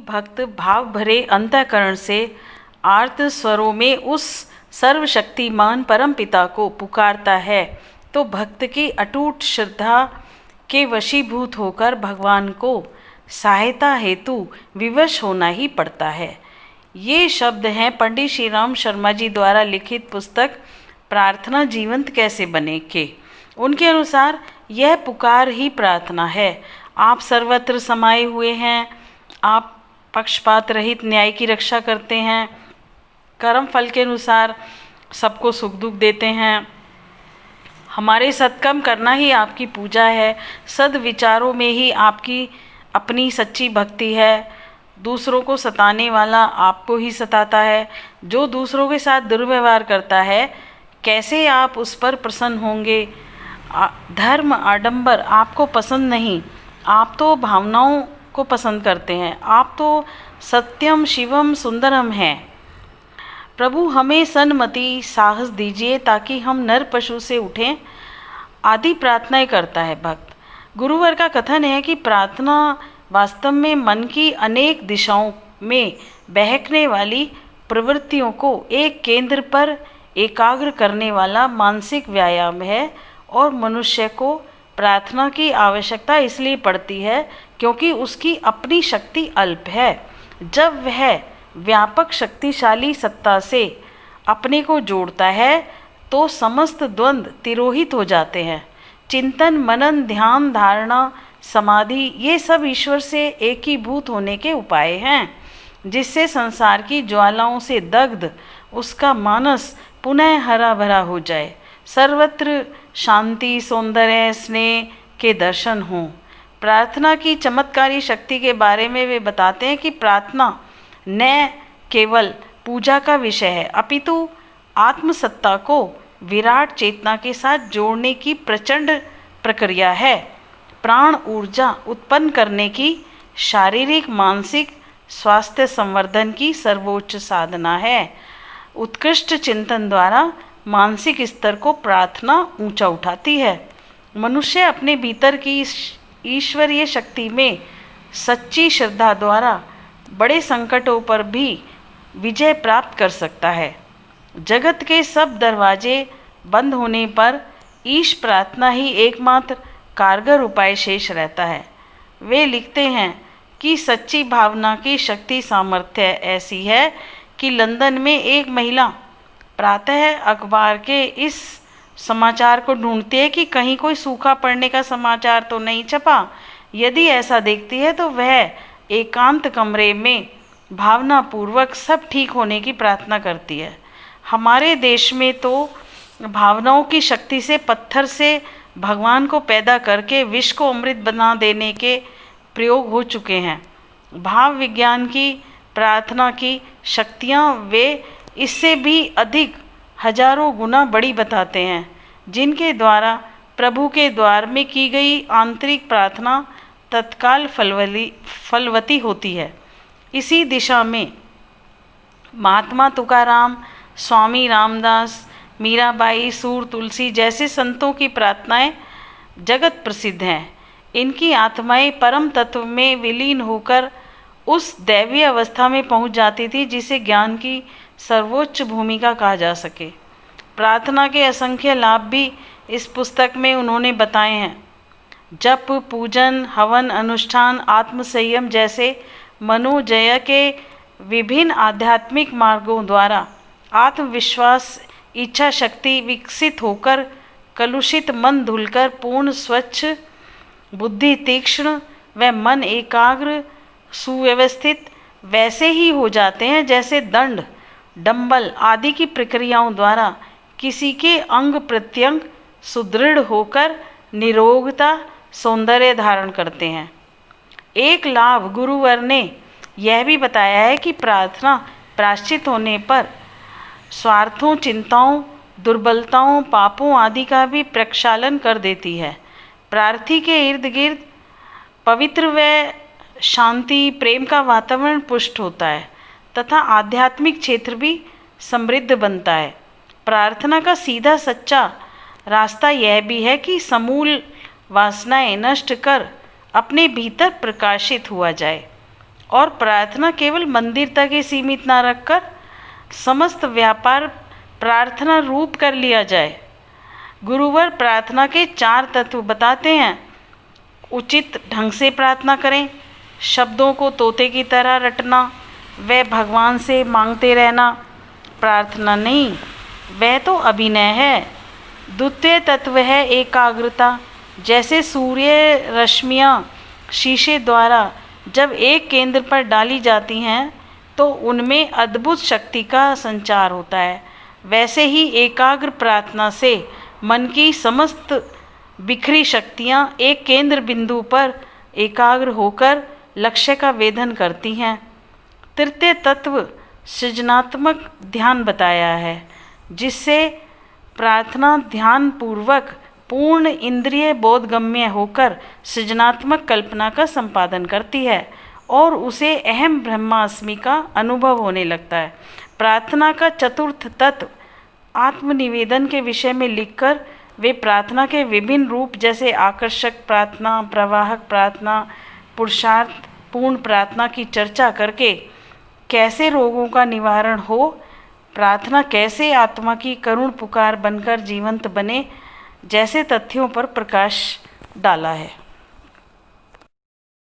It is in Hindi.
भक्त भाव भरे अंतःकरण से आर्त स्वरों में उस सर्वशक्तिमान परमपिता को पुकारता है तो भक्त की अटूट श्रद्धा के वशीभूत होकर भगवान को सहायता हेतु विवश होना ही पड़ता है। ये शब्द हैं पंडित श्री राम शर्मा जी द्वारा लिखित पुस्तक प्रार्थना जीवंत कैसे बने के। उनके अनुसार यह पुकार ही प्रार्थना है। आप सर्वत्र समाये हुए हैं, आप पक्षपात रहित न्याय की रक्षा करते हैं, कर्म फल के अनुसार सबको सुख दुख देते हैं। हमारे सत्कर्म करना ही आपकी पूजा है, सद्विचारों में ही आपकी अपनी सच्ची भक्ति है। दूसरों को सताने वाला आपको ही सताता है। जो दूसरों के साथ दुर्व्यवहार करता है, कैसे आप उस पर प्रसन्न होंगे। धर्म आडंबर आपको पसंद नहीं, आप तो भावनाओं को पसंद करते हैं। आप तो सत्यम शिवम सुंदरम हैं। प्रभु हमें सन्मति साहस दीजिए ताकि हम नर पशु से उठें, आदि प्रार्थनाएं करता है भक्त। गुरुवर का कथन है कि प्रार्थना वास्तव में मन की अनेक दिशाओं में बहकने वाली प्रवृत्तियों को एक केंद्र पर एकाग्र करने वाला मानसिक व्यायाम है और मनुष्य को प्रार्थना की आवश्यकता इसलिए पड़ती है क्योंकि उसकी अपनी शक्ति अल्प है। जब वह व्यापक शक्तिशाली सत्ता से अपने को जोड़ता है तो समस्त द्वंद्व तिरोहित हो जाते हैं। चिंतन, मनन, ध्यान, धारणा, समाधि ये सब ईश्वर से एकीभूत होने के उपाय हैं, जिससे संसार की ज्वालाओं से दग्ध उसका मानस पुनः हरा भरा हो जाए, सर्वत्र शांति, सौंदर्य, स्नेह के दर्शन हों। प्रार्थना की चमत्कारी शक्ति के बारे में वे बताते हैं कि प्रार्थना न केवल पूजा का विषय है अपितु आत्मसत्ता को विराट चेतना के साथ जोड़ने की प्रचंड प्रक्रिया है। प्राण ऊर्जा उत्पन्न करने की, शारीरिक मानसिक स्वास्थ्य संवर्धन की सर्वोच्च साधना है। उत्कृष्ट चिंतन द्वारा मानसिक स्तर को प्रार्थना ऊंचा उठाती है। मनुष्य अपने भीतर की ईश्वरीय शक्ति में सच्ची श्रद्धा द्वारा बड़े संकटों पर भी विजय प्राप्त कर सकता है। जगत के सब दरवाजे बंद होने पर ईश प्रार्थना ही एकमात्र कारगर उपाय शेष रहता है। वे लिखते हैं कि सच्ची भावना की शक्ति सामर्थ्य ऐसी है कि लंदन में एक महिला प्रातः अखबार के इस समाचार को ढूंढती है कि कहीं कोई सूखा पड़ने का समाचार तो नहीं छपा। यदि ऐसा देखती है तो वह एकांत कमरे में भावनापूर्वक सब ठीक होने की प्रार्थना करती है। हमारे देश में तो भावनाओं की शक्ति से पत्थर से भगवान को पैदा करके विष को अमृत बना देने के प्रयोग हो चुके हैं। भाव विज्ञान की प्रार्थना की शक्तियाँ वे इससे भी अधिक हजारों गुना बड़ी बताते हैं, जिनके द्वारा प्रभु के द्वार में की गई आंतरिक प्रार्थना तत्काल फलवती होती है। इसी दिशा में महात्मा तुकाराम, स्वामी रामदास, मीराबाई, सूर तुलसी जैसे संतों की प्रार्थनाएं जगत प्रसिद्ध हैं। इनकी आत्माएं परम तत्व में विलीन होकर उस दैवीय अवस्था में पहुंच जाती थी जिसे ज्ञान की सर्वोच्च भूमिका कहा जा सके। प्रार्थना के असंख्य लाभ भी इस पुस्तक में उन्होंने बताए हैं। जप, पूजन, हवन, अनुष्ठान, आत्मसंयम जैसे मनोजय के विभिन्न आध्यात्मिक मार्गों द्वारा आत्मविश्वास, इच्छा शक्ति विकसित होकर कलुषित मन धुलकर पूर्ण स्वच्छ, बुद्धि तीक्ष्ण व मन एकाग्र सुव्यवस्थित वैसे ही हो जाते हैं जैसे दंड, डंबल आदि की प्रक्रियाओं द्वारा किसी के अंग प्रत्यंग सुदृढ़ होकर निरोगता, सौंदर्य धारण करते हैं। एक लाभ गुरुवर ने यह भी बताया है कि प्रार्थना प्रायश्चित होने पर स्वार्थों, चिंताओं, दुर्बलताओं, पापों आदि का भी प्रक्षालन कर देती है। प्रार्थी के इर्द गिर्द पवित्र व शांति, प्रेम का वातावरण पुष्ट होता है तथा आध्यात्मिक क्षेत्र भी समृद्ध बनता है। प्रार्थना का सीधा सच्चा रास्ता यह भी है कि समूल वासनाएं नष्ट कर अपने भीतर प्रकाशित हुआ जाए। और प्रार्थना केवल मंदिर तक ही सीमित ना रखकर समस्त व्यापार प्रार्थना रूप कर लिया जाए। गुरुवर प्रार्थना के 4 तत्व बताते हैं। उचित ढंग से प्रार्थना करें, शब्दों को तोते की तरह रटना, वह भगवान से मांगते रहना प्रार्थना नहीं, वह तो अभिनय है। द्वितीय तत्व है एकाग्रता। जैसे सूर्य रश्मियाँ शीशे द्वारा जब एक केंद्र पर डाली जाती हैं तो उनमें अद्भुत शक्ति का संचार होता है, वैसे ही एकाग्र प्रार्थना से मन की समस्त बिखरी शक्तियाँ एक केंद्र बिंदु पर एकाग्र होकर लक्ष्य का वेधन करती हैं। तृतीय तत्व सृजनात्मक ध्यान बताया है, जिससे प्रार्थना ध्यान पूर्वक पूर्ण इंद्रिय बोधगम्य होकर सृजनात्मक कल्पना का संपादन करती है और उसे अहम ब्रह्मास्मि का अनुभव होने लगता है। प्रार्थना का चतुर्थ तत्व आत्मनिवेदन के विषय में लिखकर वे प्रार्थना के विभिन्न रूप जैसे आकर्षक प्रार्थना, प्रवाहक प्रार्थना, पुरुषार्थ पूर्ण प्रार्थना की चर्चा करके कैसे रोगों का निवारण हो, प्रार्थना कैसे आत्मा की करुण पुकार बनकर जीवंत बने, जैसे तथ्यों पर प्रकाश डाला है।